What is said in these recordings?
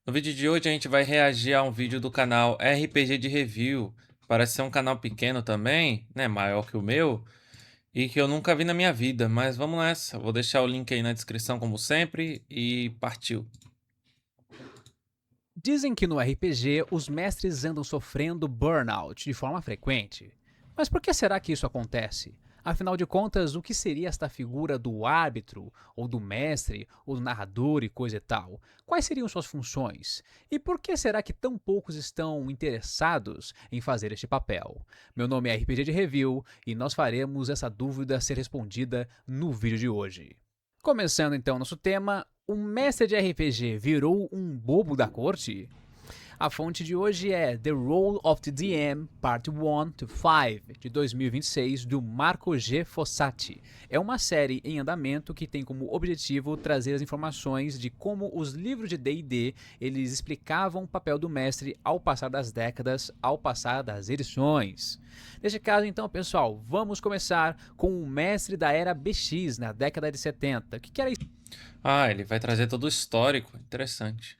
No vídeo de hoje a gente vai reagir a um vídeo do canal RPG de Review. Parece ser um canal pequeno também, né? Maior que o meu. E que eu nunca vi na minha vida. Mas vamos nessa. Vou deixar o link aí na descrição como sempre. E partiu. Dizem que no RPG os mestres andam sofrendo burnout de forma frequente. Mas por que será que isso acontece? Afinal de contas, o que seria esta figura do árbitro, ou do mestre, ou do narrador e coisa e tal? Quais seriam suas funções? E por que será que tão poucos estão interessados em fazer este papel? Meu nome é RPG de Review e nós faremos essa dúvida ser respondida no vídeo de hoje. Começando então nosso tema, o mestre de RPG virou um bobo da corte? A fonte de hoje é The Role of the DM, Part 1 to 5, de 2026, do Marco G. Fossati. É uma série em andamento que tem como objetivo trazer as informações de como os livros de D&D eles explicavam o papel do mestre ao passar das décadas, ao passar das edições. Neste caso, então, pessoal, vamos começar com o mestre da era BX, na década de 70. O que era Ah, ele vai trazer todo o histórico. Interessante.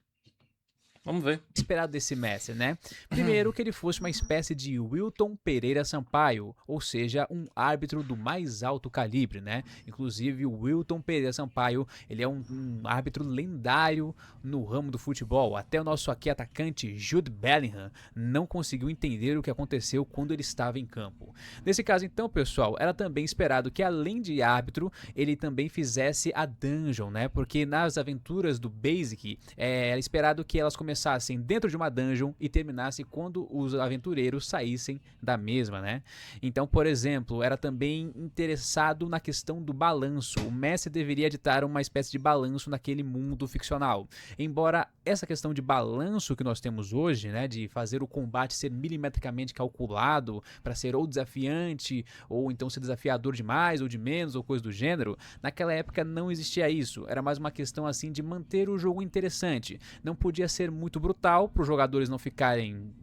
Vamos ver. esperado desse mestre, né? Primeiro, que ele fosse uma espécie de Wilton Pereira Sampaio, ou seja, um árbitro do mais alto calibre, né? Inclusive, o Wilton Pereira Sampaio, ele é um árbitro lendário no ramo do futebol. Até o nosso aqui atacante Jude Bellingham não conseguiu entender o que aconteceu quando ele estava em campo. Nesse caso, então, pessoal, era também esperado que, além de árbitro, ele também fizesse a dungeon, né? Porque nas aventuras do Basic, era esperado que elas começassem dentro de uma dungeon e terminassem quando os aventureiros saíssem da mesma, né? Então, por exemplo, era também interessado na questão do balanço. O mestre deveria editar uma espécie de balanço naquele mundo ficcional. Embora essa questão de balanço que nós temos hoje, né, de fazer o combate ser milimetricamente calculado para ser ou desafiante ou então ser desafiador demais ou de menos ou coisa do gênero, naquela época não existia isso. Era mais uma questão assim de manter o jogo interessante. Não podia ser muito brutal para os jogadores não ficarem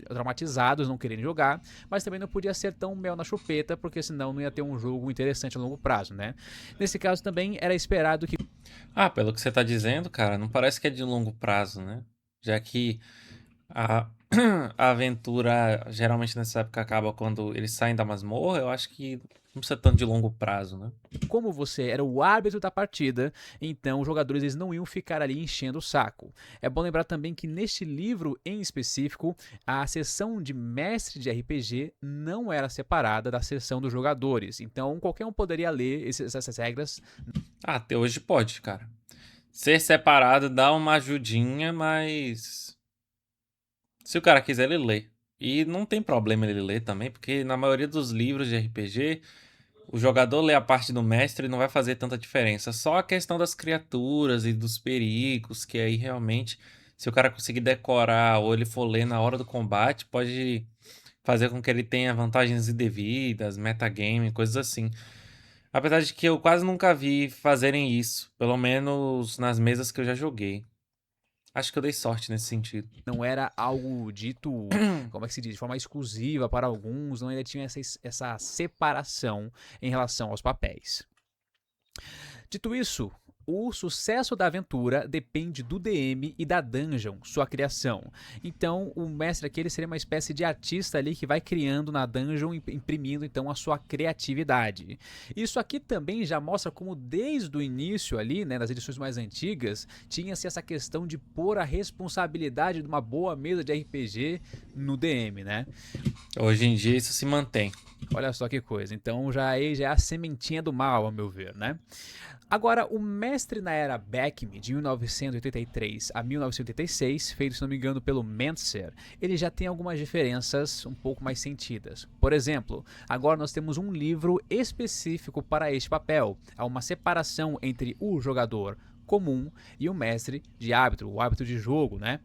traumatizados, não quererem jogar, mas também não podia ser tão mel na chupeta, porque senão não ia ter um jogo interessante a longo prazo, né? Nesse caso também era esperado que Ah, pelo que você tá dizendo, cara, não parece que é de longo prazo, né? Já que a, a aventura geralmente nessa época acaba quando eles saem da masmorra, eu acho que não precisa tanto de longo prazo, né? como você era o árbitro da partida, então os jogadores eles não iam ficar ali enchendo o saco. É bom lembrar também que neste livro em específico, a sessão de mestre de RPG não era separada da sessão dos jogadores. Então qualquer um poderia ler essas regras. Ah, até hoje pode, cara. Ser separado dá uma ajudinha, mas se o cara quiser, ele lê. E não tem problema ele ler também, porque na maioria dos livros de RPG, o jogador lê a parte do mestre e não vai fazer tanta diferença. Só a questão das criaturas e dos perigos, que aí realmente, se o cara conseguir decorar ou ele for ler na hora do combate, pode fazer com que ele tenha vantagens indevidas, metagame, coisas assim. Apesar de que eu quase nunca vi fazerem isso, pelo menos nas mesas que eu já joguei. Acho que eu dei sorte nesse sentido. Não era algo dito, como é que se diz, de forma exclusiva para alguns, não ainda tinha essa separação em relação aos papéis. Dito isso, o sucesso da aventura depende do DM e da dungeon, sua criação. Então, o mestre aqui ele seria uma espécie de artista ali que vai criando na dungeon, imprimindo então a sua criatividade. Isso aqui também já mostra como desde o início ali, né, nas edições mais antigas, tinha-se essa questão de pôr a responsabilidade de uma boa mesa de RPG no DM, né? Hoje em dia isso se mantém. Olha só que coisa. Então já é a sementinha do mal, ao meu ver, né? Agora, o mestre na era Beckme, de 1983 a 1986, feito, se não me engano, pelo Mentzer, ele já tem algumas diferenças um pouco mais sentidas. Por exemplo, agora nós temos um livro específico para este papel. Há uma separação entre o jogador comum e o mestre de árbitro, o árbitro de jogo, né?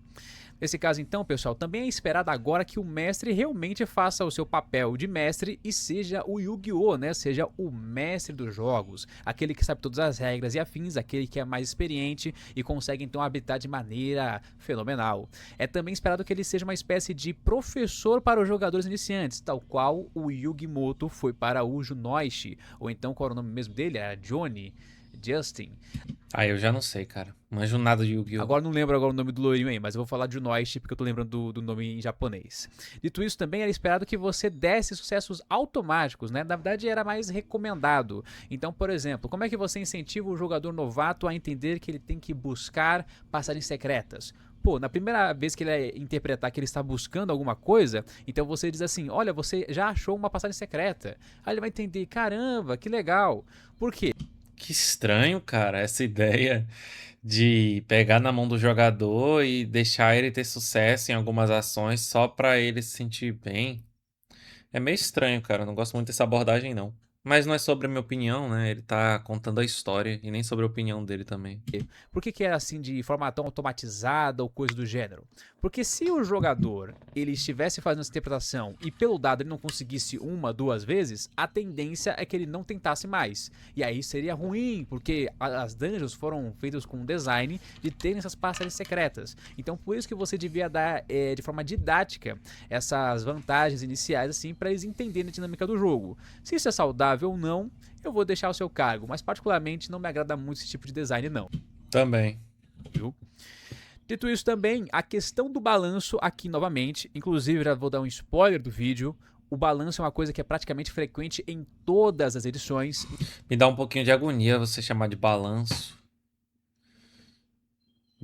Nesse caso, então, pessoal, também é esperado agora que o mestre realmente faça o seu papel de mestre e seja o Yu-Gi-Oh!, né? Seja o mestre dos jogos, aquele que sabe todas as regras e afins, aquele que é mais experiente e consegue então habitar de maneira fenomenal. É também esperado que ele seja uma espécie de professor para os jogadores iniciantes, tal qual o Yu-Gi-Moto foi para o Junoichi, ou então qual era o nome mesmo dele? Era Johnny. Justin. Ah, eu já não sei, cara. Não manjo nada de Yu-Gi-Oh! Agora não lembro agora o nome do loirinho aí, mas eu vou falar de Noist porque eu tô lembrando do nome em japonês. Dito isso, também era esperado que você desse sucessos automáticos, né? Na verdade, era mais recomendado. Então, por exemplo, como é que você incentiva o jogador novato a entender que ele tem que buscar passagens secretas? Pô, na primeira vez que ele interpretar que ele está buscando alguma coisa, então você diz assim: olha, você já achou uma passagem secreta. Aí ele vai entender: caramba, que legal. Por quê? Que estranho, cara, essa ideia de pegar na mão do jogador e deixar ele ter sucesso em algumas ações só pra ele se sentir bem. É meio estranho, cara. Eu não gosto muito dessa abordagem, não. Mas não é sobre a minha opinião, né? Ele tá contando a história e nem sobre a opinião dele também. Por que que é assim de forma tão automatizada ou coisa do gênero? Porque se o jogador ele estivesse fazendo essa interpretação e pelo dado ele não conseguisse uma, duas vezes, a tendência é que ele não tentasse mais. E aí seria ruim, porque as dungeons foram feitas com um design de terem essas passagens secretas. Então por isso que você devia dar de forma didática essas vantagens iniciais assim para eles entenderem a dinâmica do jogo. Se isso é saudável ou não, eu vou deixar ao seu cargo, mas particularmente não me agrada muito esse tipo de design não. Também. Viu? Dito isso também, a questão do balanço aqui novamente, inclusive já vou dar um spoiler do vídeo, o balanço é uma coisa que é praticamente frequente em todas as edições. Me dá um pouquinho de agonia você chamar de balanço.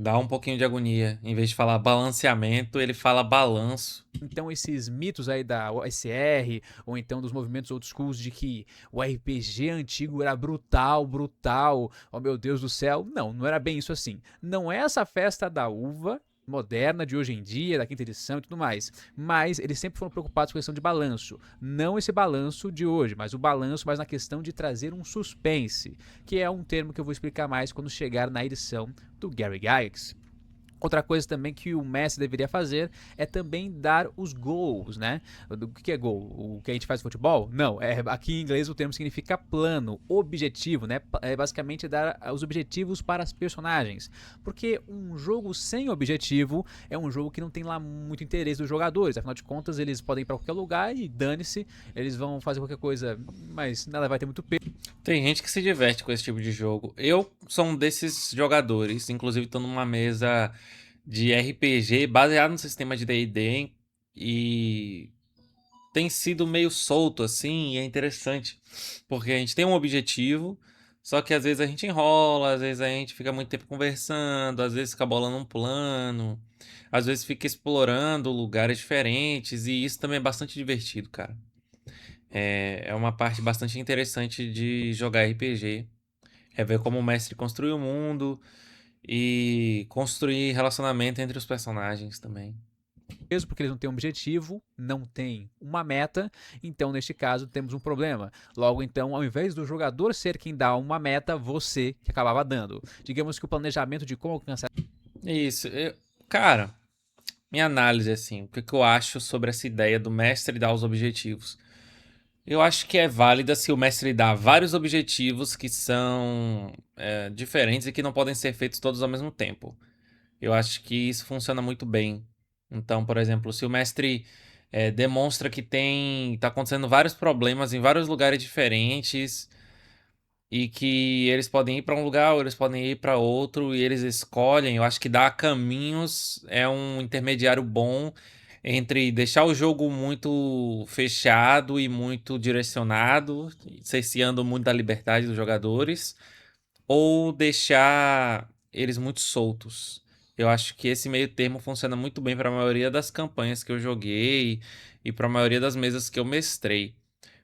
Dá um pouquinho de agonia. Em vez de falar balanceamento, ele fala balanço. Então esses mitos aí da OSR, ou então dos movimentos old schools de que o RPG antigo era brutal, brutal, oh meu Deus do céu. Não, não era bem isso assim. Não é essa festa da uva moderna de hoje em dia, da quinta edição e tudo mais. Mas eles sempre foram preocupados com a questão de balanço. Não esse balanço de hoje, mas o balanço mais na questão de trazer um suspense, que é um termo que eu vou explicar mais quando chegar na edição do Gary Gygax. Outra coisa também que o mestre deveria fazer é também dar os goals, né? O que é goal? O que a gente faz no futebol? Não, aqui em inglês o termo significa plano, objetivo, né? É basicamente dar os objetivos para as personagens. Porque um jogo sem objetivo é um jogo que não tem lá muito interesse dos jogadores. Afinal de contas, eles podem ir para qualquer lugar e dane-se, eles vão fazer qualquer coisa, mas nada vai ter muito peso. Tem gente que se diverte com esse tipo de jogo. Eu sou um desses jogadores. Inclusive, tô numa mesa de RPG baseado no sistema de D&D e tem sido meio solto assim, e é interessante, porque a gente tem um objetivo, só que às vezes a gente enrola, às vezes a gente fica muito tempo conversando, às vezes fica bolando um plano, às vezes fica explorando lugares diferentes, e isso também é bastante divertido, cara. É uma parte bastante interessante de jogar RPG. É ver como o mestre construi o mundo e construir relacionamento entre os personagens também. Mesmo porque eles não têm um objetivo, não têm uma meta, então neste caso temos um problema. Logo então, ao invés do jogador ser quem dá uma meta, você que acabava dando. Digamos que o planejamento de como alcançar. Isso, cara, minha análise assim, o que eu acho sobre essa ideia do mestre dar os objetivos? Eu acho que é válida se o mestre dá vários objetivos que são diferentes e que não podem ser feitos todos ao mesmo tempo. Eu acho que isso funciona muito bem. Então, por exemplo, se o mestre demonstra que tá acontecendo vários problemas em vários lugares diferentes e que eles podem ir para um lugar ou eles podem ir para outro e eles escolhem, eu acho que dar caminhos é um intermediário bom entre deixar o jogo muito fechado e muito direcionado, cerceando muito da liberdade dos jogadores, ou deixar eles muito soltos. Eu acho que esse meio termo funciona muito bem para a maioria das campanhas que eu joguei e para a maioria das mesas que eu mestrei.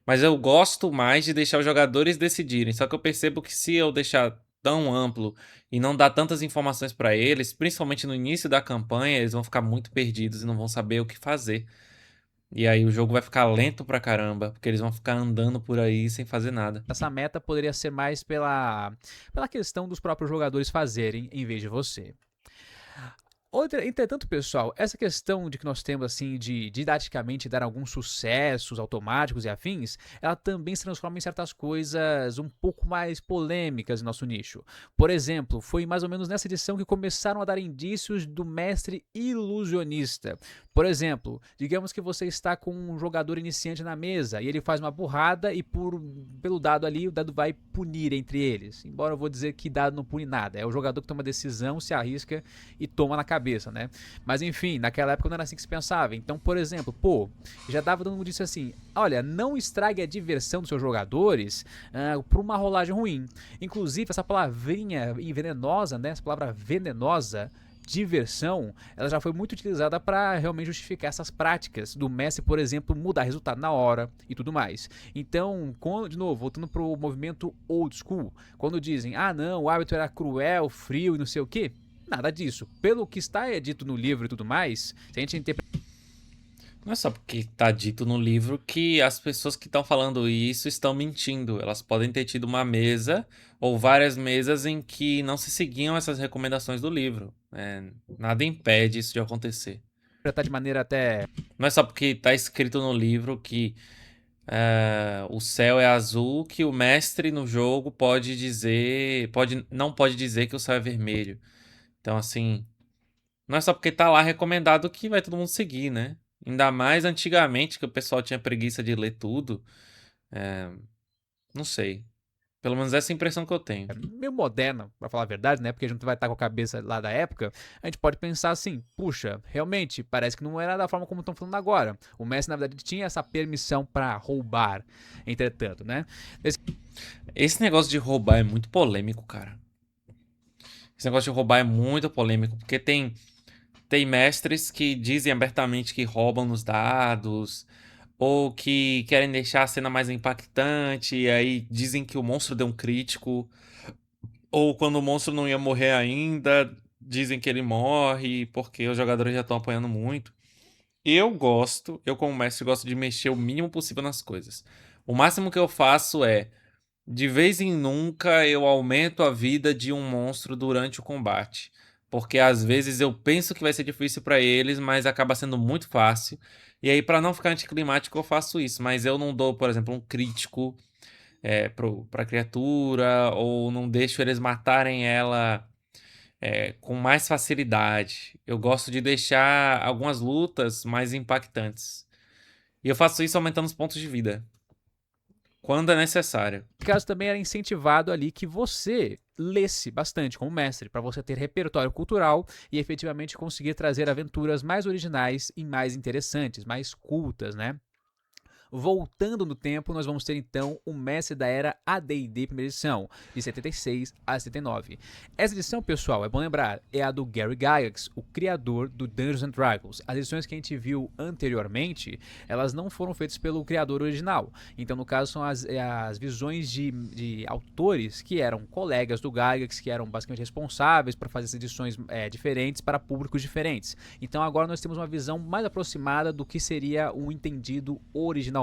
Mas eu gosto mais de deixar os jogadores decidirem. Só que eu percebo que se eu deixar tão amplo e não dar tantas informações para eles, principalmente no início da campanha, eles vão ficar muito perdidos e não vão saber o que fazer. E aí o jogo vai ficar lento pra caramba, porque eles vão ficar andando por aí sem fazer nada. Essa meta poderia ser mais pela questão dos próprios jogadores fazerem em vez de você. Entretanto, pessoal, essa questão de que nós temos, assim, de didaticamente dar alguns sucessos automáticos e afins, ela também se transforma em certas coisas um pouco mais polêmicas em nosso nicho. Por exemplo, foi mais ou menos nessa edição que começaram a dar indícios do mestre ilusionista. Por exemplo, digamos que você está com um jogador iniciante na mesa e ele faz uma burrada e pelo dado ali, o dado vai punir entre eles. Embora eu vou dizer que dado não pune nada, é o jogador que toma decisão, se arrisca e toma na cabeça, né? Mas enfim, naquela época não era assim que se pensava. Então, por exemplo, já dava dando disso assim: olha, não estrague a diversão dos seus jogadores por uma rolagem ruim. Inclusive, essa palavrinha venenosa, né? Essa palavra venenosa, diversão, ela já foi muito utilizada para realmente justificar essas práticas do mestre, por exemplo, mudar resultado na hora e tudo mais. Então, de novo, voltando pro movimento old school, quando dizem, ah não, o árbitro era cruel, frio e não sei o que, nada disso. Pelo que está dito no livro e tudo mais, se a gente interpretar. Não é só porque tá dito no livro que as pessoas que estão falando isso estão mentindo. Elas podem ter tido uma mesa ou várias mesas em que não se seguiam essas recomendações do livro. Nada impede isso de acontecer. De maneira até. Não é só porque tá escrito no livro que o céu é azul que o mestre no jogo pode dizer. Não pode dizer que o céu é vermelho. Então, assim, não é só porque tá lá recomendado que vai todo mundo seguir, né? Ainda mais antigamente, que o pessoal tinha preguiça de ler tudo. Não sei. Pelo menos essa é a impressão que eu tenho. Meio moderna, pra falar a verdade, né? Porque a gente vai estar com a cabeça lá da época, a gente pode pensar assim, puxa, realmente, parece que não era da forma como estão falando agora. O Messi, na verdade, tinha essa permissão pra roubar, entretanto, né? Esse negócio de roubar é muito polêmico, cara. Esse negócio de roubar é muito polêmico, porque tem mestres que dizem abertamente que roubam nos dados, ou que querem deixar a cena mais impactante, e aí dizem que o monstro deu um crítico, ou quando o monstro não ia morrer ainda, dizem que ele morre, porque os jogadores já estão apanhando muito. Eu como mestre, gosto de mexer o mínimo possível nas coisas. O máximo que eu faço é, de vez em nunca, eu aumento a vida de um monstro durante o combate. Porque às vezes eu penso que vai ser difícil pra eles, mas acaba sendo muito fácil. E aí, pra não ficar anticlimático, eu faço isso. Mas eu não dou, por exemplo, um crítico pra criatura, ou não deixo eles matarem ela com mais facilidade. Eu gosto de deixar algumas lutas mais impactantes. E eu faço isso aumentando os pontos de vida, quando é necessário. Caso também era incentivado ali que você lesse bastante como mestre, para você ter repertório cultural e efetivamente conseguir trazer aventuras mais originais e mais interessantes, mais cultas, né? Voltando no tempo, nós vamos ter então o mestre da era AD&D primeira edição, de 76 a 79. Essa edição, pessoal, é bom lembrar, é a do Gary Gygax, o criador do Dungeons and Dragons. As edições que a gente viu anteriormente, elas não foram feitas pelo criador original. Então, no caso, são as visões de autores que eram colegas do Gygax, que eram basicamente responsáveis para fazer essas edições diferentes para públicos diferentes. Então, agora nós temos uma visão mais aproximada do que seria o entendido originalmente.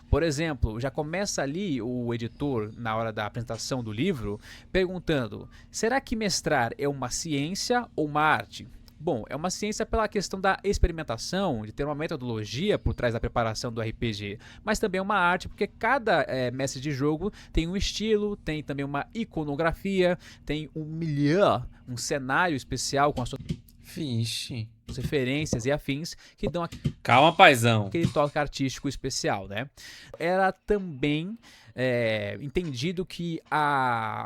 Por exemplo, já começa ali o editor, na hora da apresentação do livro, perguntando: será que mestrar é uma ciência ou uma arte? Bom, é uma ciência pela questão da experimentação, de ter uma metodologia por trás da preparação do RPG, mas também é uma arte porque cada mestre de jogo tem um estilo, tem também uma iconografia, tem um milieu, um cenário especial com a sua Vixe. referências e afins que dão Calma, paizão. aquele toque artístico especial, né? Era também entendido que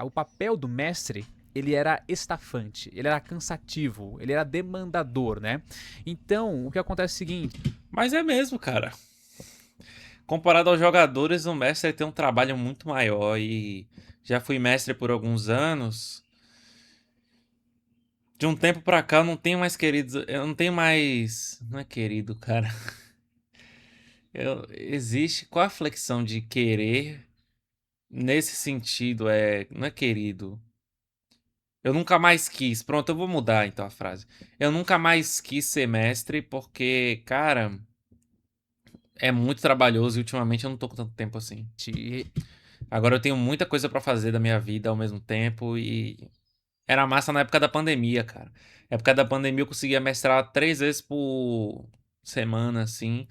o papel do mestre ele era estafante, ele era cansativo, ele era demandador, né? Então, o que acontece é o seguinte... Mas é mesmo, cara. Comparado aos jogadores, o mestre tem um trabalho muito maior e já fui mestre por alguns anos. De um tempo pra cá eu não tenho mais queridos, eu não tenho mais, não é querido, cara. Existe qual a flexão de querer nesse sentido não é querido. Eu nunca mais quis. Pronto, eu vou mudar então a frase. Eu nunca mais quis ser mestre porque, cara, é muito trabalhoso e ultimamente eu não tô com tanto tempo assim. Agora eu tenho muita coisa pra fazer da minha vida ao mesmo tempo e Era massa na época da pandemia, cara. Na época da pandemia eu conseguia mestrar 3 vezes por semana, assim,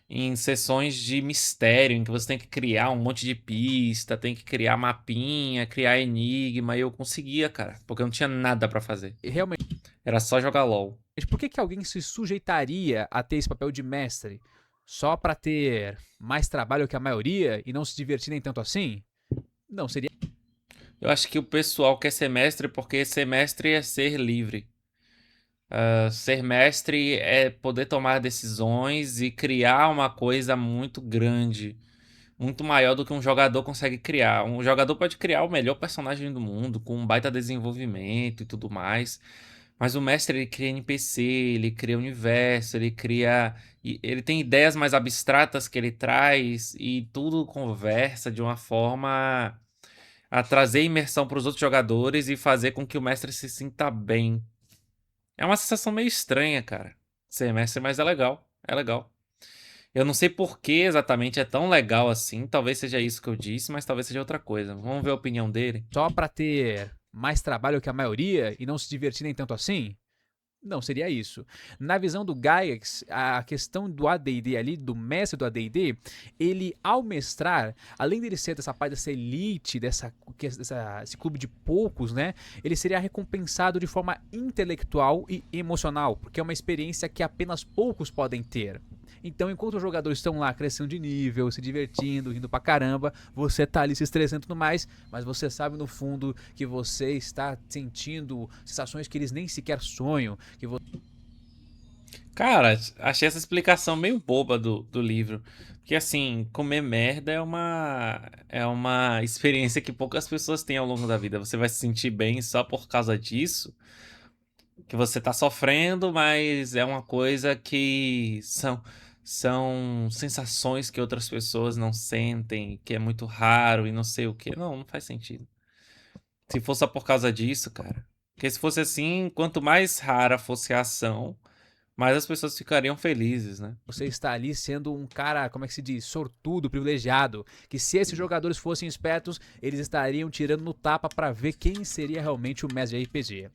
em sessões de mistério, em que você tem que criar um monte de pista, tem que criar mapinha, criar enigma, e eu conseguia, cara, porque eu não tinha nada pra fazer. E realmente, Era só jogar LOL. por que alguém se sujeitaria a ter esse papel de mestre só para ter mais trabalho que a maioria e não se divertir nem tanto assim? Não, seria Eu acho que o pessoal quer ser mestre porque ser mestre é ser livre. Ser mestre é poder tomar decisões e criar uma coisa muito grande, muito maior do que um jogador consegue criar. Um jogador pode criar o melhor personagem do mundo, com um baita desenvolvimento e tudo mais, mas o mestre ele cria NPC, ele cria universo, ele cria. Ele tem ideias mais abstratas que ele traz e tudo conversa de uma forma a trazer imersão para os outros jogadores e fazer com que o mestre se sinta bem. É uma sensação meio estranha, cara. Ser mestre, mas é legal. É legal. Eu não sei por que exatamente é tão legal assim. Talvez seja isso que eu disse, mas talvez seja outra coisa. Vamos ver a opinião dele. só para ter mais trabalho que a maioria e não se divertir nem tanto assim? Não, seria isso. Na visão do Gygax, a questão do AD&D ali, do mestre do AD&D, ele, ao mestrar, além dele ser dessa parte dessa elite, esse clube de poucos, né? Ele seria recompensado de forma intelectual e emocional, porque é uma experiência que apenas poucos podem ter. Então, enquanto os jogadores estão lá crescendo de nível, se divertindo, rindo pra caramba, você tá ali se estressando e tudo mais, mas você sabe no fundo que você está sentindo sensações que eles nem sequer sonham, que você Cara, achei essa explicação meio boba do livro. Porque assim, comer merda é uma experiência que poucas pessoas têm ao longo da vida. Você vai se sentir bem só por causa disso. Que você tá sofrendo, mas é uma coisa que são sensações que outras pessoas não sentem, que é muito raro e não sei o que. Não, não faz sentido. Se fosse só por causa disso, cara. Porque se fosse assim, quanto mais rara fosse a ação, mais as pessoas ficariam felizes, né? você está ali sendo um cara, como é que se diz, sortudo, privilegiado, que se esses jogadores fossem espertos, eles estariam tirando no tapa para ver quem seria realmente o mestre de RPG.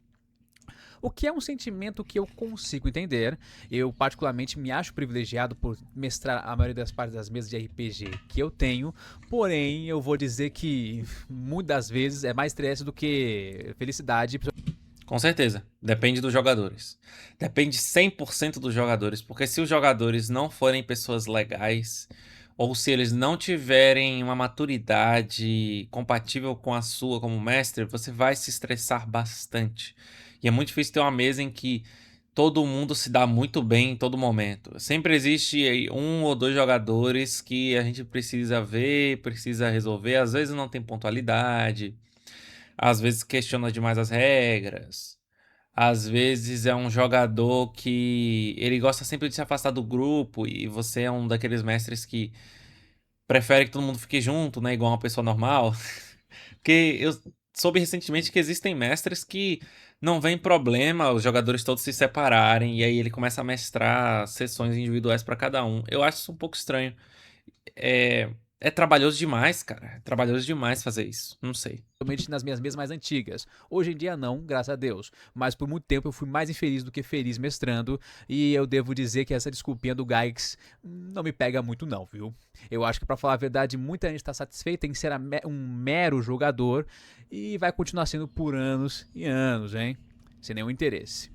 O que é um sentimento que eu consigo entender. Eu, particularmente, me acho privilegiado por mestrar a maioria das partes das mesas de RPG que eu tenho. Porém, eu vou dizer que muitas das vezes é mais estresse do que felicidade. Com certeza. Depende dos jogadores. Depende 100% dos jogadores. Porque se os jogadores não forem pessoas legais, ou se eles não tiverem uma maturidade compatível com a sua como mestre, você vai se estressar bastante. E é muito difícil ter uma mesa em que todo mundo se dá muito bem em todo momento. Sempre existe aí um ou dois jogadores que a gente precisa ver, precisa resolver. Às vezes não tem pontualidade, às vezes questiona demais as regras. Às vezes é um jogador que ele gosta sempre de se afastar do grupo e você é um daqueles mestres que prefere que todo mundo fique junto, né, igual uma pessoa normal. Porque eu soube recentemente que existem mestres que não vem problema os jogadores todos se separarem e aí ele começa a mestrar sessões individuais pra cada um. Eu acho isso um pouco estranho. É trabalhoso demais, cara. É trabalhoso demais fazer isso. Não sei. Principalmente nas minhas mesas mais antigas. Hoje em dia não, graças a Deus. Mas por muito tempo eu fui mais infeliz do que feliz mestrando. E eu devo dizer que essa desculpinha do Gygax não me pega muito não, viu? Eu acho que pra falar a verdade, muita gente tá satisfeita em ser um mero jogador. E vai continuar sendo por anos e anos, hein? Sem nenhum interesse.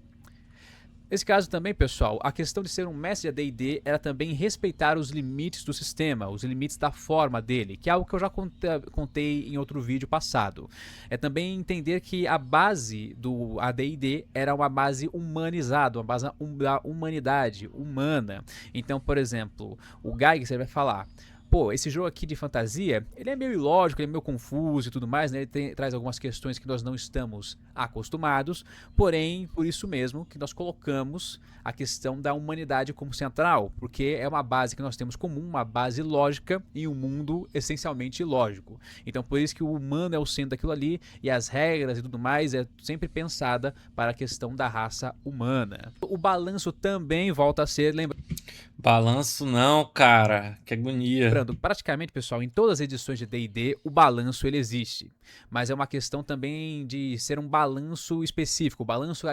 Nesse caso também, pessoal, a questão de ser um mestre de AD&D era também respeitar os limites do sistema, os limites da forma dele, que é algo que eu já contei em outro vídeo passado. É também entender que a base do AD&D era uma base humanizada, uma base da humanidade, humana. Então, por exemplo, o Gygax vai falar: pô, esse jogo aqui de fantasia, ele é meio ilógico, ele é meio confuso e tudo mais, né? Ele traz algumas questões que nós não estamos acostumados, porém, por isso mesmo que nós colocamos a questão da humanidade como central, porque é uma base que nós temos comum, uma base lógica em um mundo essencialmente ilógico. Então, por isso que o humano é o centro daquilo ali e as regras e tudo mais é sempre pensada para a questão da raça humana. O balanço também volta a ser, Balanço não, cara. Que agonia. Lembrando, praticamente, pessoal, em todas as edições de D&D, o balanço ele existe. Mas é uma questão também de ser um balanço específico. O balanço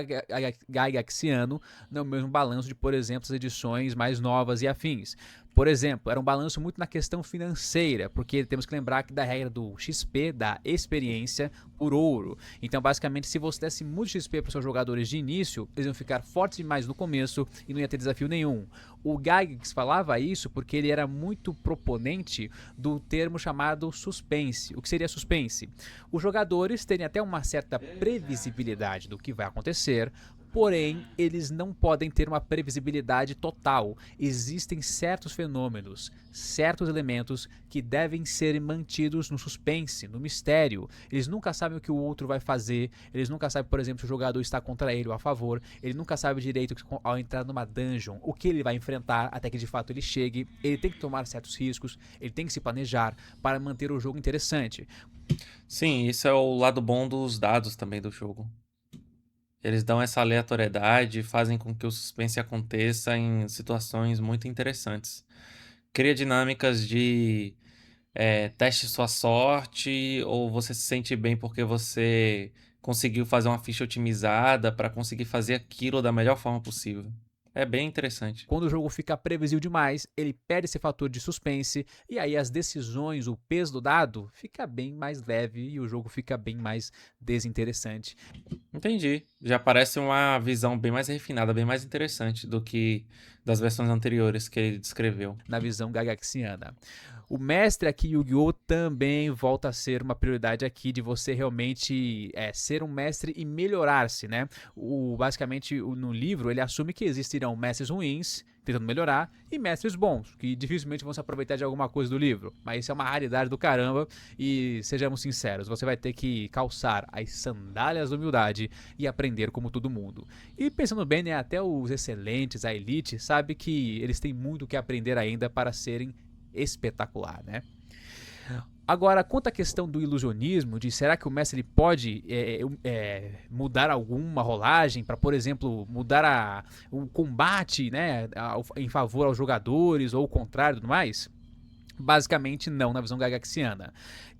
Gygaxiano não é o mesmo balanço de, por exemplo, as edições mais novas e afins. Por exemplo, era um balanço muito na questão financeira, porque temos que lembrar que da regra do XP, da experiência, por ouro. Então, basicamente, se você desse muito XP para os seus jogadores de início, eles iam ficar fortes demais no começo e não ia ter desafio nenhum. O Gygax falava isso porque ele era muito proponente do termo chamado suspense. O que seria suspense? Os jogadores terem até uma certa previsibilidade do que vai acontecer, porém eles não podem ter uma previsibilidade total. Existem certos fenômenos, certos elementos que devem ser mantidos no suspense, no mistério. Eles nunca sabem o que o outro vai fazer, eles nunca sabem, por exemplo, se o jogador está contra ele ou a favor, ele nunca sabe direito ao entrar numa dungeon o que ele vai enfrentar até que de fato ele chegue. Ele tem que tomar certos riscos, ele tem que se planejar para manter o jogo interessante. Sim, isso é o lado bom dos dados também do jogo. Eles dão essa aleatoriedade e fazem com que o suspense aconteça em situações muito interessantes. Cria dinâmicas de teste sua sorte, ou você se sente bem porque você conseguiu fazer uma ficha otimizada para conseguir fazer aquilo da melhor forma possível. É bem interessante. Quando o jogo fica previsível demais, ele perde esse fator de suspense e aí as decisões, o peso do dado fica bem mais leve e o jogo fica bem mais desinteressante. Entendi. Já parece uma visão bem mais refinada, bem mais interessante do que das versões anteriores que ele descreveu. Na visão gagaxiana. O mestre aqui, Yu-Gi-Oh! Também volta a ser uma prioridade aqui de você realmente ser um mestre e melhorar-se, né? Basicamente, no livro, ele assume que existirão mestres ruins, tentando melhorar, e mestres bons, que dificilmente vão se aproveitar de alguma coisa do livro. Mas isso é uma raridade do caramba, e sejamos sinceros, você vai ter que calçar as sandálias da humildade e aprender como todo mundo. E pensando bem, né, até os excelentes, a elite, sabe que eles têm muito o que aprender ainda para serem espetacular, né? Agora, quanto à questão do ilusionismo, de será que o mestre ele pode mudar alguma rolagem para, por exemplo, mudar o combate, né, em favor aos jogadores ou o contrário e tudo mais? Basicamente não, na visão gagaxiana.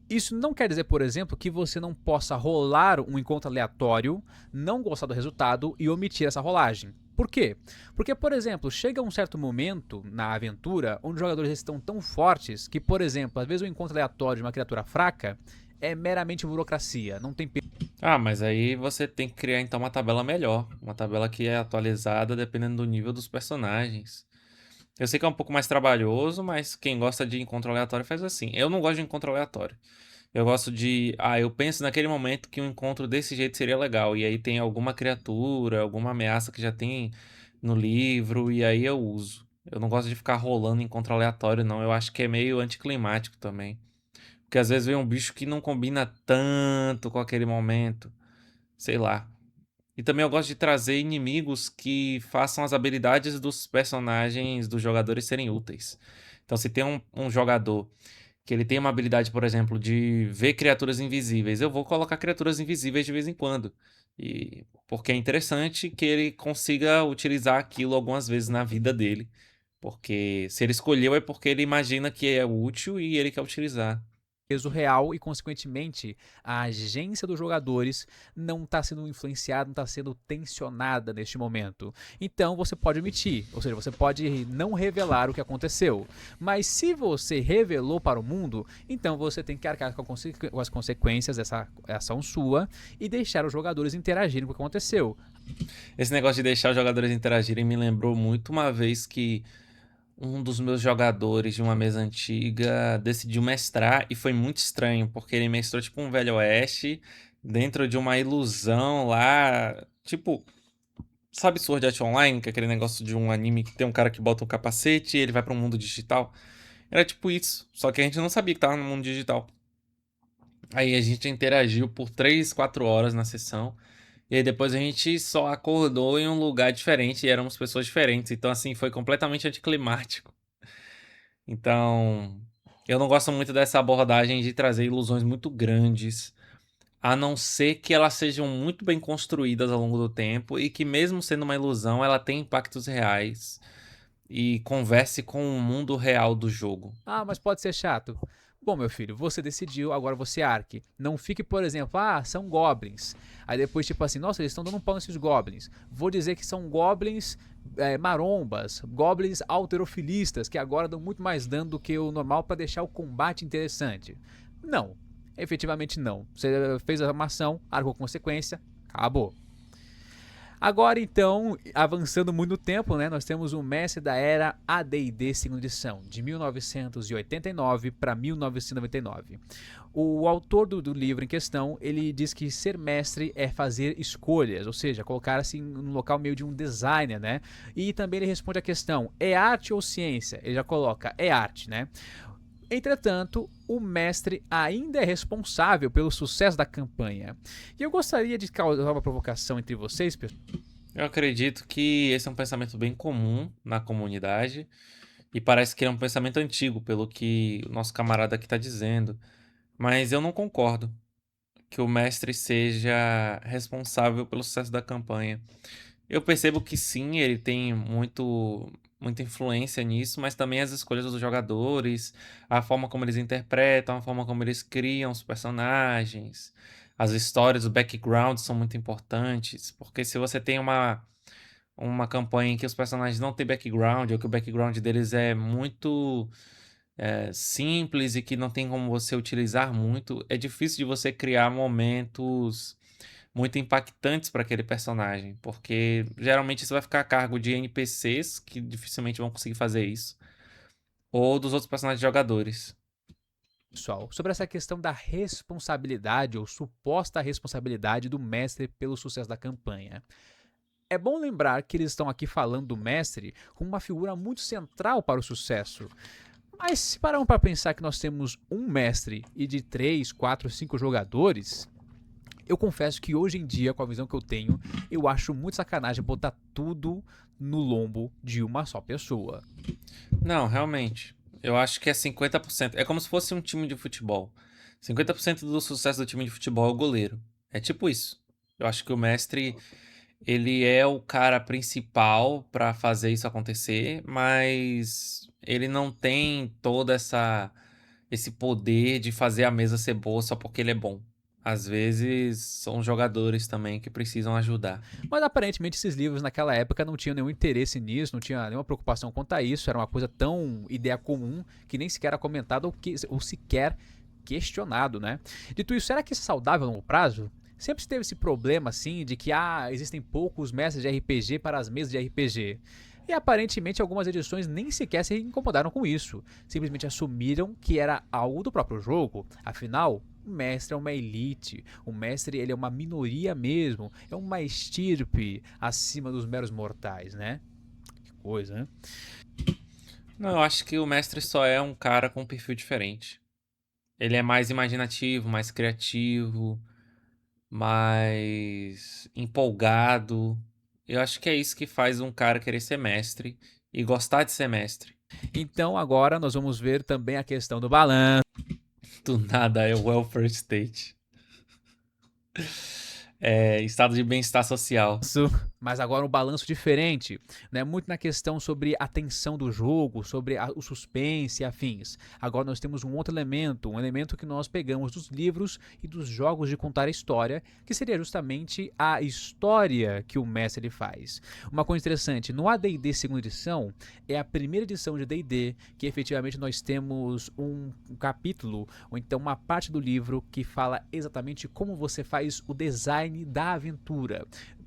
Isso não quer dizer, por exemplo, que você não possa rolar um encontro aleatório, não gostar do resultado e omitir essa rolagem. Por quê? Porque, por exemplo, chega um certo momento na aventura onde os jogadores estão tão fortes que, por exemplo, às vezes o encontro aleatório de uma criatura fraca é meramente burocracia, não tem Ah, mas aí você tem que criar então uma tabela melhor. Uma tabela que é atualizada dependendo do nível dos personagens. Eu sei que é um pouco mais trabalhoso, mas quem gosta de encontro aleatório faz assim. Eu não gosto de encontro aleatório. Eu gosto de. Ah, eu penso naquele momento que um encontro desse jeito seria legal. E aí tem alguma criatura, alguma ameaça que já tem no livro, e aí eu uso. Eu não gosto de ficar rolando encontro aleatório, não. Eu acho que é meio anticlimático também. Porque às vezes vem um bicho que não combina tanto com aquele momento. Sei lá. E também eu gosto de trazer inimigos que façam as habilidades dos personagens, dos jogadores serem úteis. Então, se tem um jogador que ele tem uma habilidade, por exemplo, de ver criaturas invisíveis, eu vou colocar criaturas invisíveis de vez em quando. E porque é interessante que ele consiga utilizar aquilo algumas vezes na vida dele. Porque se ele escolheu é porque ele imagina que é útil e ele quer utilizar. peso real e, consequentemente, a agência dos jogadores não está sendo influenciada, não está sendo tensionada neste momento. Então você pode omitir, ou seja, você pode não revelar o que aconteceu. Mas se você revelou para o mundo, então você tem que arcar com as consequências dessa ação sua e deixar os jogadores interagirem com o que aconteceu. Esse negócio de deixar os jogadores interagirem me lembrou muito uma vez que um dos meus jogadores de uma mesa antiga decidiu mestrar e foi muito estranho, porque ele mestrou tipo um Velho Oeste dentro de uma ilusão lá, tipo, sabe Sword Art Online, que é aquele negócio de um anime que tem um cara que bota um capacete e ele vai para um mundo digital? Era tipo isso, só que a gente não sabia que tava no mundo digital. Aí a gente interagiu por 3, 4 horas na sessão. E aí depois a gente só acordou em um lugar diferente e éramos pessoas diferentes. Então, assim, foi completamente anticlimático. Então, eu não gosto muito dessa abordagem de trazer ilusões muito grandes, a não ser que elas sejam muito bem construídas ao longo do tempo e que, mesmo sendo uma ilusão, ela tem impactos reais. e converse com o mundo real do jogo. Ah, mas pode ser chato. Bom, meu filho, você decidiu, agora você arque. Não fique, por exemplo, são goblins. Aí depois, tipo assim, nossa, eles estão dando um pau nesses goblins. Vou dizer que são goblins marombas, goblins alterofilistas, que agora dão muito mais dano do que o normal para deixar o combate interessante. Não, efetivamente não. Você fez uma ação, arcou consequência, acabou. Agora então, avançando muito no tempo, né, nós temos o mestre da era AD&D segunda edição, de 1989 para 1999. O autor do livro em questão, ele diz que ser mestre é fazer escolhas, ou seja, colocar assim no local meio de um designer, né? E também ele responde a questão, é arte ou ciência? Ele já coloca, é arte, né? Entretanto, o mestre ainda é responsável pelo sucesso da campanha. E eu gostaria de causar uma provocação entre vocês, pessoal. Eu acredito que esse é um pensamento bem comum na comunidade e parece que é um pensamento antigo, pelo que o nosso camarada aqui está dizendo. Mas eu não concordo que o mestre seja responsável pelo sucesso da campanha. Eu percebo que sim, ele tem muita influência nisso, mas também as escolhas dos jogadores, a forma como eles interpretam, a forma como eles criam os personagens, as histórias, o background são muito importantes, porque se você tem uma campanha em que os personagens não têm background, ou que o background deles é muito simples e que não tem como você utilizar muito, é difícil de você criar momentos muito impactantes para aquele personagem, porque geralmente isso vai ficar a cargo de NPCs que dificilmente vão conseguir fazer isso, ou dos outros personagens jogadores. Pessoal, sobre essa questão da responsabilidade ou suposta responsabilidade do mestre pelo sucesso da campanha. É bom lembrar que eles estão aqui falando do mestre como uma figura muito central para o sucesso. Mas se pararmos para pensar que nós temos um mestre e de 3, 4, 5 jogadores, eu confesso que hoje em dia, com a visão que eu tenho, eu acho muito sacanagem botar tudo no lombo de uma só pessoa. Não, realmente. Eu acho que é 50%. É como se fosse um time de futebol. 50% do sucesso do time de futebol é o goleiro. É tipo isso. Eu acho que o mestre, ele é o cara principal para fazer isso acontecer, mas ele não tem toda esse poder de fazer a mesa ser boa só porque ele é bom. Às vezes são jogadores também que precisam ajudar. Mas aparentemente esses livros naquela época não tinham nenhum interesse nisso, não tinha nenhuma preocupação quanto a isso, era uma coisa tão ideia comum que nem sequer era comentado ou sequer questionado, né? Dito isso, será que isso é saudável a longo prazo? Sempre teve esse problema assim de que existem poucos mestres de RPG para as mesas de RPG. E aparentemente algumas edições nem sequer se incomodaram com isso. Simplesmente assumiram que era algo do próprio jogo. Afinal, o mestre é uma elite, o mestre ele é uma minoria mesmo, é uma estirpe acima dos meros mortais, né? Que coisa, né? Não, eu acho que o mestre só é um cara com um perfil diferente. Ele é mais imaginativo, mais criativo, mais empolgado. Eu acho que é isso que faz um cara querer ser mestre e gostar de ser mestre. Então agora nós vamos ver também a questão do balanço. Do nada é o welfare state. É estado de bem-estar social. Mas agora um balanço diferente, né? Muito na questão sobre a tensão do jogo, sobre o suspense e afins. Agora nós temos um outro elemento, um elemento que nós pegamos dos livros e dos jogos de contar a história, que seria justamente a história que o mestre ele faz. Uma coisa interessante, no AD&D segunda edição, é a primeira edição de D&D que efetivamente nós temos um capítulo, ou então uma parte do livro que fala exatamente como você faz o design da aventura,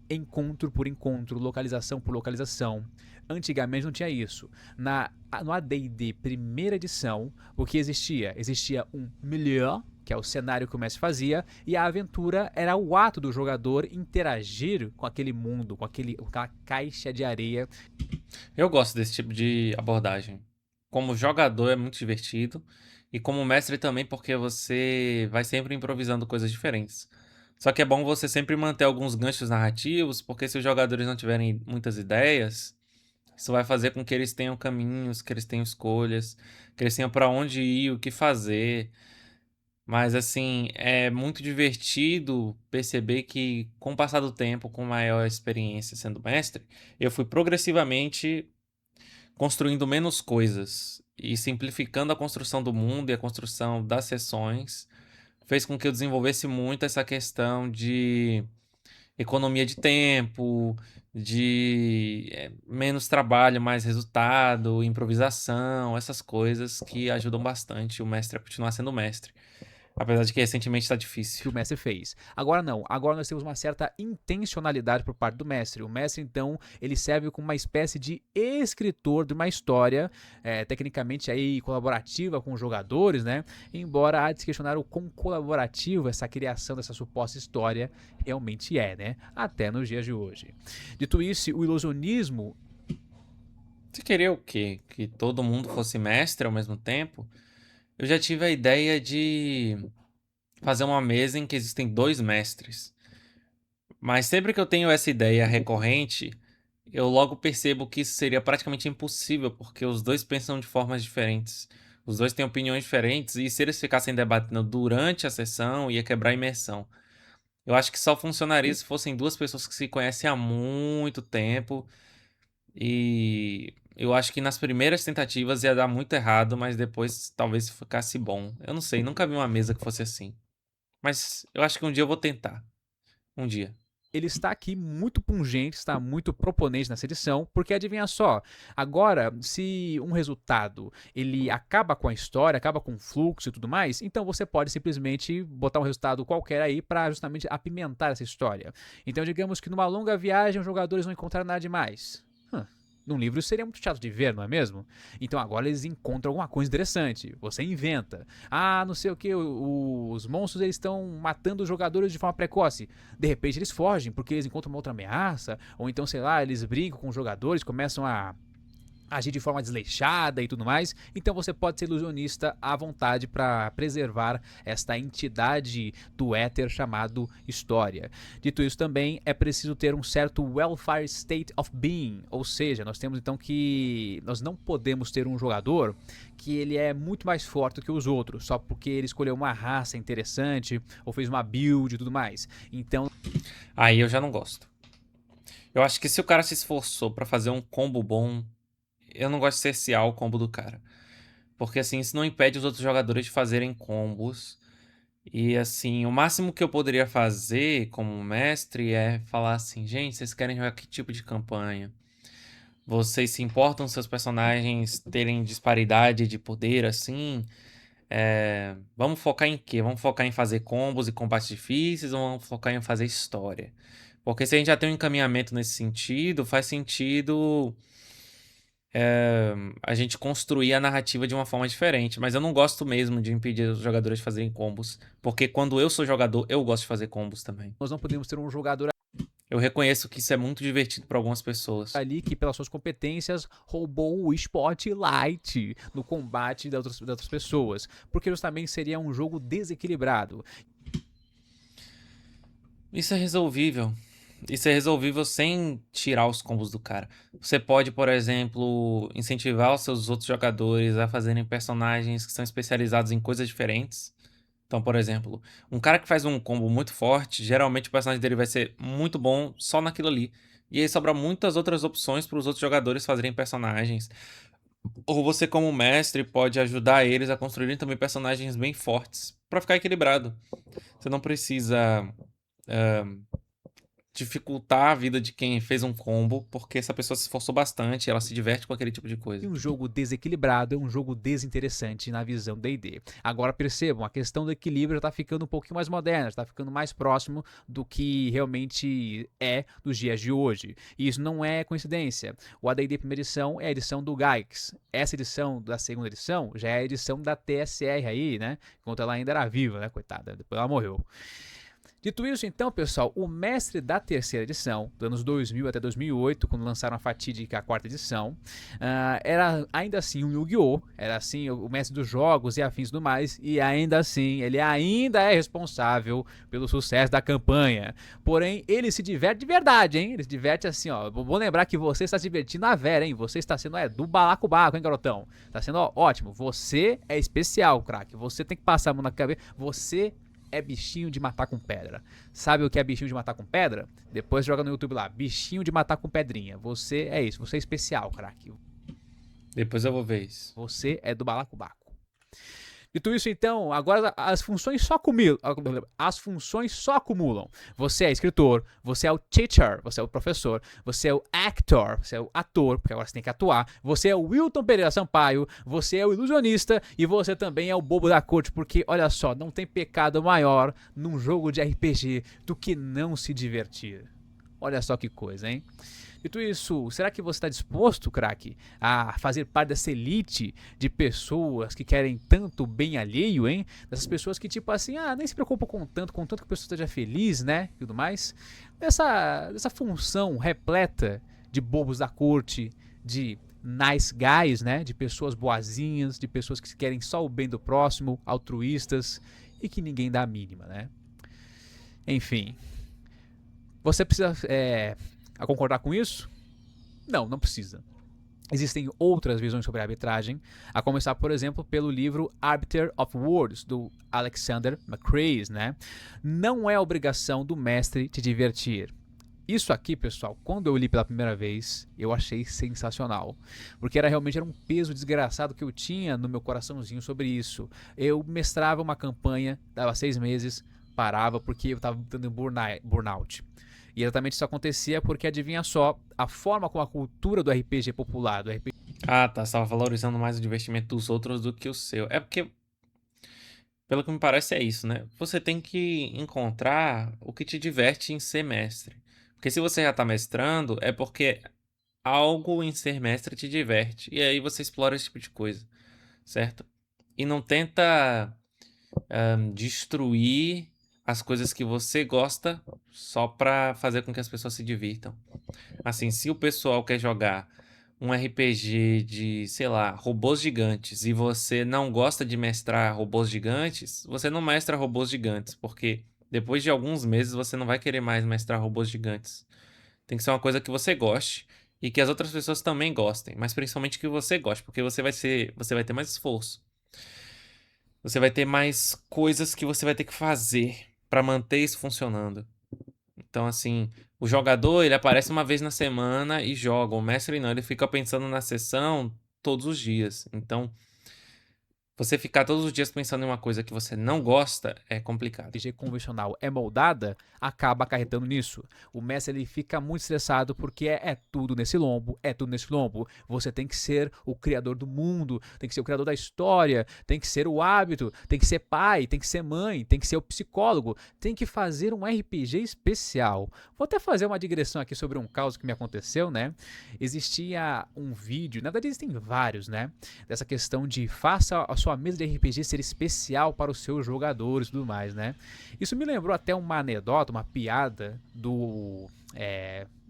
encontro por encontro, localização por localização. Antigamente não tinha isso. No AD&D primeira edição, o que existia? Existia um milieu, que é o cenário que o mestre fazia, e a aventura era o ato do jogador interagir com aquele mundo, com aquela caixa de areia. Eu gosto desse tipo de abordagem. Como jogador é muito divertido e como mestre também, porque você vai sempre improvisando coisas diferentes. Só que é bom você sempre manter alguns ganchos narrativos, porque se os jogadores não tiverem muitas ideias, isso vai fazer com que eles tenham caminhos, que eles tenham escolhas, que eles tenham para onde ir, o que fazer. Mas assim, é muito divertido perceber que, com o passar do tempo, com maior experiência sendo mestre, eu fui progressivamente construindo menos coisas e simplificando a construção do mundo e a construção das sessões, fez com que eu desenvolvesse muito essa questão de economia de tempo, de menos trabalho, mais resultado, improvisação, essas coisas que ajudam bastante o mestre a continuar sendo mestre. Apesar de que recentemente tá que difícil. o mestre fez. Agora não, agora nós temos uma certa intencionalidade por parte do mestre. O mestre, então, ele serve como uma espécie de escritor de uma história, tecnicamente aí colaborativa com os jogadores, né? Embora há de se questionar o quão colaborativo essa criação dessa suposta história realmente é, né? Até nos dias de hoje. Dito isso, o ilusionismo Você queria o quê? Que todo mundo fosse mestre ao mesmo tempo? Eu já tive a ideia de fazer uma mesa em que existem 2 mestres. Mas sempre que eu tenho essa ideia recorrente, eu logo percebo que isso seria praticamente impossível, porque os dois pensam de formas diferentes. Os dois têm opiniões diferentes, e se eles ficassem debatendo durante a sessão, ia quebrar a imersão. Eu acho que só funcionaria se fossem 2 pessoas que se conhecem há muito tempo. E eu acho que nas primeiras tentativas ia dar muito errado, mas depois talvez ficasse bom. Eu não sei, nunca vi uma mesa que fosse assim. Mas eu acho que um dia eu vou tentar. Um dia. ele está aqui muito pungente, está muito proponente nessa edição, porque adivinha só, agora, se um resultado ele acaba com a história, acaba com o fluxo e tudo mais, então você pode simplesmente botar um resultado qualquer aí para justamente apimentar essa história. Então, digamos que numa longa viagem os jogadores não encontraram nada demais. Num livro seria muito chato de ver, não é mesmo? Então agora eles encontram alguma coisa interessante. Você inventa. Ah, não sei o que, os monstros eles estão matando os jogadores de forma precoce. De repente eles fogem porque eles encontram uma outra ameaça. Ou então, sei lá, eles brincam com os jogadores, começam a agir de forma desleixada e tudo mais. Então você pode ser ilusionista à vontade para preservar esta entidade do éter chamado história. Dito isso, também é preciso ter um certo welfare state of being, ou seja, nós temos então que nós não podemos ter um jogador que ele é muito mais forte do que os outros, só porque ele escolheu uma raça interessante ou fez uma build e tudo mais. Então, Aí eu já não gosto. Eu acho que se o cara se esforçou pra fazer um combo bom, eu não gosto de cercear o combo do cara. Porque assim, isso não impede os outros jogadores de fazerem combos. E assim, o máximo que eu poderia fazer como mestre é falar assim: gente, vocês querem jogar que tipo de campanha? Vocês se importam seus personagens terem disparidade de poder assim? Vamos focar em quê? Vamos focar em fazer combos e combates difíceis ou vamos focar em fazer história? Porque se a gente já tem um encaminhamento nesse sentido, faz sentido a gente construir a narrativa de uma forma diferente. Mas eu não gosto mesmo de impedir os jogadores de fazerem combos. Porque quando eu sou jogador, eu gosto de fazer combos também. nós não podemos ter um jogador Eu reconheço que isso é muito divertido para algumas pessoas. ali que, pelas suas competências, roubou o spotlight no combate das outras pessoas, porque justamente seria um jogo desequilibrado. Isso é resolvível. Isso é resolvível sem tirar os combos do cara. Você pode, por exemplo, incentivar os seus outros jogadores a fazerem personagens que são especializados em coisas diferentes. Então, por exemplo, um cara que faz um combo muito forte, geralmente o personagem dele vai ser muito bom só naquilo ali. E aí sobra muitas outras opções para os outros jogadores fazerem personagens. Ou você, como mestre, pode ajudar eles a construírem também personagens bem fortes para ficar equilibrado. Você não precisa dificultar a vida de quem fez um combo, porque essa pessoa se esforçou bastante, ela se diverte com aquele tipo de E coisa. um jogo desequilibrado é um jogo desinteressante na visão D&D. Agora percebam, a questão do equilíbrio está ficando um pouquinho mais moderna, está ficando mais próximo do que realmente é nos dias de hoje. E isso não é coincidência. O AD&D primeira edição é a edição do Gaix. Essa edição da segunda edição já é a edição da TSR aí, né? Enquanto ela ainda era viva, né? Coitada, depois ela morreu. Dito isso, então, pessoal, o mestre da terceira edição, dos anos 2000 até 2008, quando lançaram a fatídica quarta edição, era ainda assim um Yu-Gi-Oh! Era assim o mestre dos jogos e afins do mais, e ainda assim, ele ainda é responsável pelo sucesso da campanha. Porém, ele se diverte de verdade, hein? Ele se diverte assim, ó. Vou lembrar que você está se divertindo a vera, hein? Você está sendo do balacobaco, hein, garotão? Está sendo ótimo. Você é especial, craque. Você tem que passar a mão na cabeça. Você é bichinho de matar com pedra. Sabe o que é bichinho de matar com pedra? Depois joga no YouTube lá, bichinho de matar com pedrinha. Você é isso, você é especial, craque. Depois eu vou ver isso. Você é do balacobaco. Dito isso, então, agora as funções só acumulam. As funções só acumulam. Você é escritor, você é o teacher, você é o professor, você é o actor, você é o ator, porque agora você tem que atuar, você é o Wilton Pereira Sampaio, você é o ilusionista e você também é o bobo da corte, porque, olha só, não tem pecado maior num jogo de RPG do que não se divertir. Olha só que coisa, hein? Dito isso, será que você está disposto, craque, a fazer parte dessa elite de pessoas que querem tanto bem alheio, hein? Dessas pessoas que, tipo assim, nem se preocupam com tanto que a pessoa esteja feliz, né? E tudo mais. Dessa função repleta de bobos da corte, de nice guys, né? De pessoas boazinhas, de pessoas que querem só o bem do próximo, altruístas e que ninguém dá a mínima, né? Enfim. Você precisa a concordar com isso? Não, não precisa. Existem outras visões sobre a arbitragem, a começar, por exemplo, pelo livro Arbiter of Words, do Alexander Macrae, né? Não é obrigação do mestre te divertir. Isso aqui, pessoal, quando eu li pela primeira vez, eu achei sensacional. Porque realmente era um peso desgraçado que eu tinha no meu coraçãozinho sobre isso. Eu mestrava uma campanha, dava 6 meses, parava porque eu estava dando burnout. E exatamente isso acontecia porque, adivinha só, a forma como a cultura do RPG popular, do RPG... Ah, tá. Você tava valorizando mais o divertimento dos outros do que o seu. É porque, pelo que me parece, é isso, né? Você tem que encontrar o que te diverte em ser mestre. Porque se você já tá mestrando, é porque algo em ser mestre te diverte. E aí você explora esse tipo de coisa, certo? E não tenta destruir as coisas que você gosta só pra fazer com que as pessoas se divirtam. Assim, se o pessoal quer jogar um RPG de, sei lá, robôs gigantes e você não gosta de mestrar robôs gigantes, você não mestra robôs gigantes, porque depois de alguns meses você não vai querer mais mestrar robôs gigantes. Tem que ser uma coisa que você goste e que as outras pessoas também gostem, mas principalmente que você goste, porque você vai ter mais esforço. Você vai ter mais coisas que você vai ter que fazer pra manter isso funcionando. Então, assim, o jogador, ele aparece uma vez na semana e joga. O mestre não, ele fica pensando na sessão todos os dias. Então, você ficar todos os dias pensando em uma coisa que você não gosta é complicado. convencional é moldada, acaba acarretando nisso. O mestre ele fica muito estressado porque é tudo nesse lombo, é tudo nesse lombo. Você tem que ser o criador do mundo, tem que ser o criador da história, tem que ser o hábito, tem que ser pai, tem que ser mãe, tem que ser o psicólogo, tem que fazer um RPG especial. Vou até fazer uma digressão aqui sobre um caso que me aconteceu, né? Existia um vídeo, na verdade existem vários, né? Dessa questão de faça a sua mesa de RPG ser especial para os seus jogadores e tudo mais, né? Isso me lembrou até uma anedota, uma piada do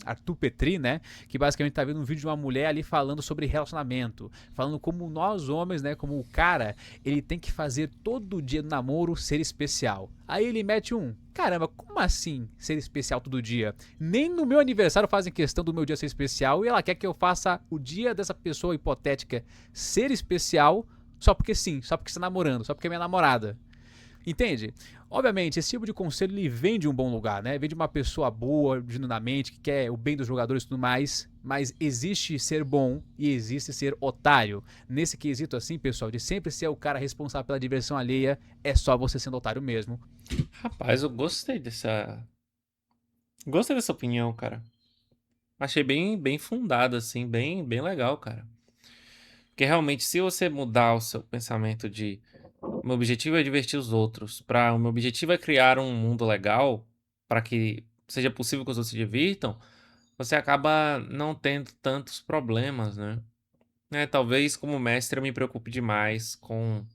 Arthur Petri, né? Que basicamente tá vendo um vídeo de uma mulher ali falando sobre relacionamento, falando como nós homens, né? Como o cara, ele tem que fazer todo dia do namoro ser especial. Aí ele mete caramba, como assim ser especial todo dia? Nem no meu aniversário fazem questão do meu dia ser especial e ela quer que eu faça o dia dessa pessoa hipotética ser especial só porque sim, só porque está namorando, só porque é minha namorada. Entende? Obviamente, esse tipo de conselho ele vem de um bom lugar, né? Vem de uma pessoa boa, genuinamente, que quer o bem dos jogadores e tudo mais. Mas existe ser bom e existe ser otário. Nesse quesito assim, pessoal, de sempre ser o cara responsável pela diversão alheia, é só você sendo otário mesmo. Rapaz, eu gostei dessa. Gostei dessa opinião, cara. Achei bem fundada, assim, bem legal, cara. Porque realmente, se você mudar o seu pensamento de o meu objetivo é divertir os outros, o meu objetivo é criar um mundo legal para que seja possível que os outros se divirtam, você acaba não tendo tantos problemas, né? Talvez como mestre eu me preocupe demais com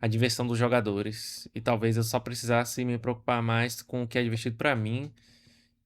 a diversão dos jogadores e talvez eu só precisasse me preocupar mais com o que é divertido para mim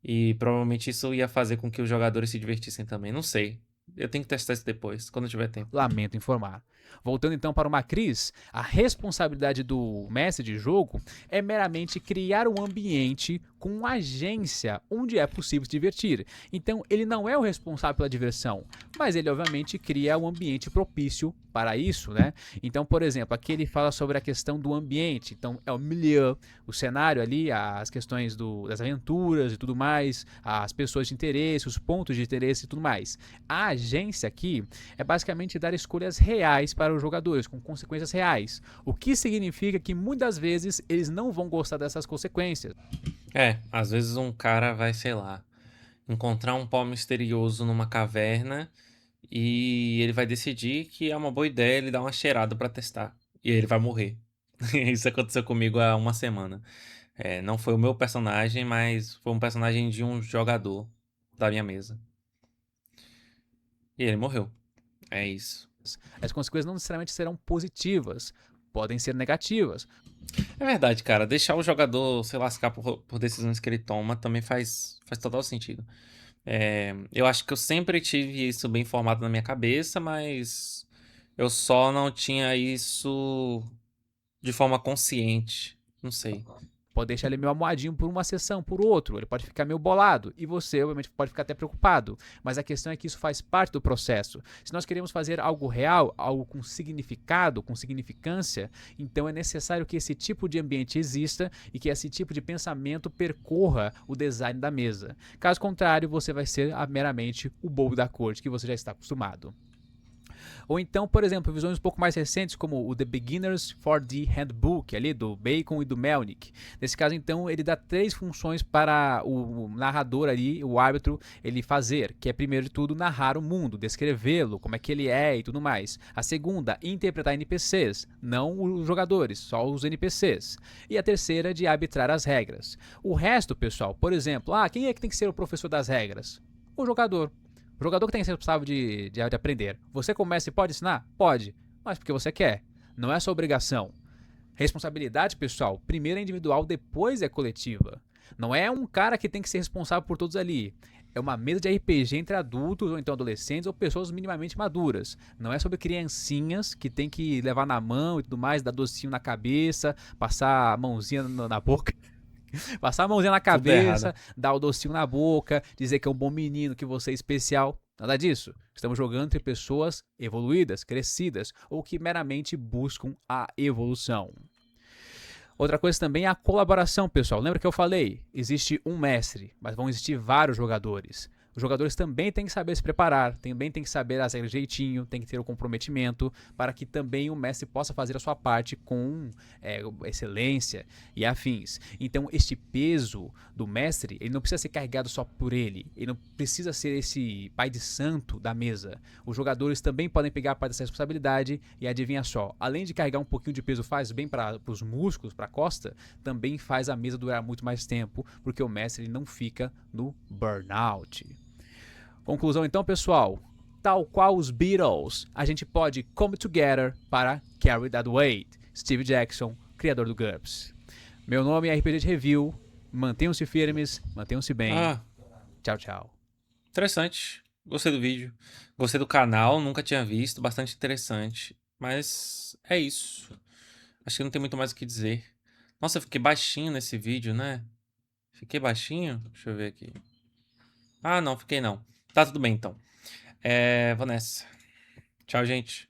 e provavelmente isso ia fazer com que os jogadores se divertissem também. Não sei. Eu tenho que testar isso depois, quando eu tiver tempo. Lamento informar. Voltando então para o Macris, a responsabilidade do mestre de jogo é meramente criar um ambiente com agência onde é possível se divertir. Então ele não é o responsável pela diversão, mas ele obviamente cria um ambiente propício para isso, né? Então, por exemplo, aqui ele fala sobre a questão do ambiente. Então, é o milieu, o cenário ali, as questões das aventuras e tudo mais, as pessoas de interesse, os pontos de interesse e tudo mais. A agência aqui é basicamente dar escolhas reais para os jogadores, com consequências reais. O que significa que muitas vezes eles não vão gostar dessas consequências. Às vezes um cara vai, sei lá, encontrar um pó misterioso numa caverna e ele vai decidir que é uma boa ideia ele dar uma cheirada pra testar. E aí ele vai morrer. Isso aconteceu comigo há uma semana. Não foi o meu personagem, mas foi um personagem de um jogador da minha mesa. E ele morreu. É isso. As consequências não necessariamente serão positivas, podem ser negativas. É verdade, cara. Deixar o jogador se lascar por decisões que ele toma também faz total sentido. Eu acho que eu sempre tive isso bem formado na minha cabeça, mas eu só não tinha isso de forma consciente. Não sei. Pode deixar ele meio amuadinho por uma sessão, por outro. Ele pode ficar meio bolado. E você, obviamente, pode ficar até preocupado. Mas a questão é que isso faz parte do processo. Se nós queremos fazer algo real, algo com significado, com significância, então é necessário que esse tipo de ambiente exista e que esse tipo de pensamento percorra o design da mesa. Caso contrário, você vai ser meramente o bobo da corte que você já está acostumado. Ou então, por exemplo, visões um pouco mais recentes, como o The Beginners 4D Handbook, ali do Bacon e do Melnick. Nesse caso, então, ele dá 3 funções para o narrador ali, o árbitro, ele fazer, que é, primeiro de tudo, narrar o mundo, descrevê-lo, como é que ele é e tudo mais. A segunda, interpretar NPCs, não os jogadores, só os NPCs. E a terceira, de arbitrar as regras. O resto, pessoal, por exemplo, quem é que tem que ser o professor das regras? O jogador. O jogador que tem que ser responsável de aprender. Você começa e pode ensinar? Pode, mas porque você quer. Não é sua obrigação. Responsabilidade, pessoal, primeiro é individual, depois é coletiva. Não é um cara que tem que ser responsável por todos ali. É uma mesa de RPG entre adultos, ou então adolescentes, ou pessoas minimamente maduras. Não é sobre criancinhas que tem que levar na mão e tudo mais, dar docinho na cabeça, passar a mãozinha na boca. Passar a mãozinha na Tudo errado. cabeça, dar o docinho na boca, dizer que é um bom menino, que você é especial. Nada disso. Estamos jogando entre pessoas evoluídas, crescidas ou que meramente buscam a evolução. Outra coisa também é a colaboração, pessoal. Lembra que eu falei? Existe um mestre, mas vão existir vários jogadores. Os jogadores também têm que saber se preparar, também têm que saber as regras jeitinho, tem que ter o comprometimento para que também o mestre possa fazer a sua parte com excelência e afins. Então, este peso do mestre, ele não precisa ser carregado só por ele, ele não precisa ser esse pai de santo da mesa. Os jogadores também podem pegar parte dessa responsabilidade e adivinha só, além de carregar um pouquinho de peso faz bem para os músculos, para a costa, também faz a mesa durar muito mais tempo, porque o mestre ele não fica no burnout. Conclusão então, pessoal, tal qual os Beatles, a gente pode come together para carry that weight. Steve Jackson, criador do GURPS. Meu nome é RPG de Review, mantenham-se firmes, mantenham-se bem. Tchau, tchau. Interessante. Gostei do vídeo. Gostei do canal, nunca tinha visto, bastante interessante. Mas é isso. Acho que não tem muito mais o que dizer. Nossa, eu fiquei baixinho nesse vídeo, né? Fiquei baixinho? Deixa eu ver aqui. Não, fiquei não. Tá tudo bem então. Vou nessa. Tchau, gente.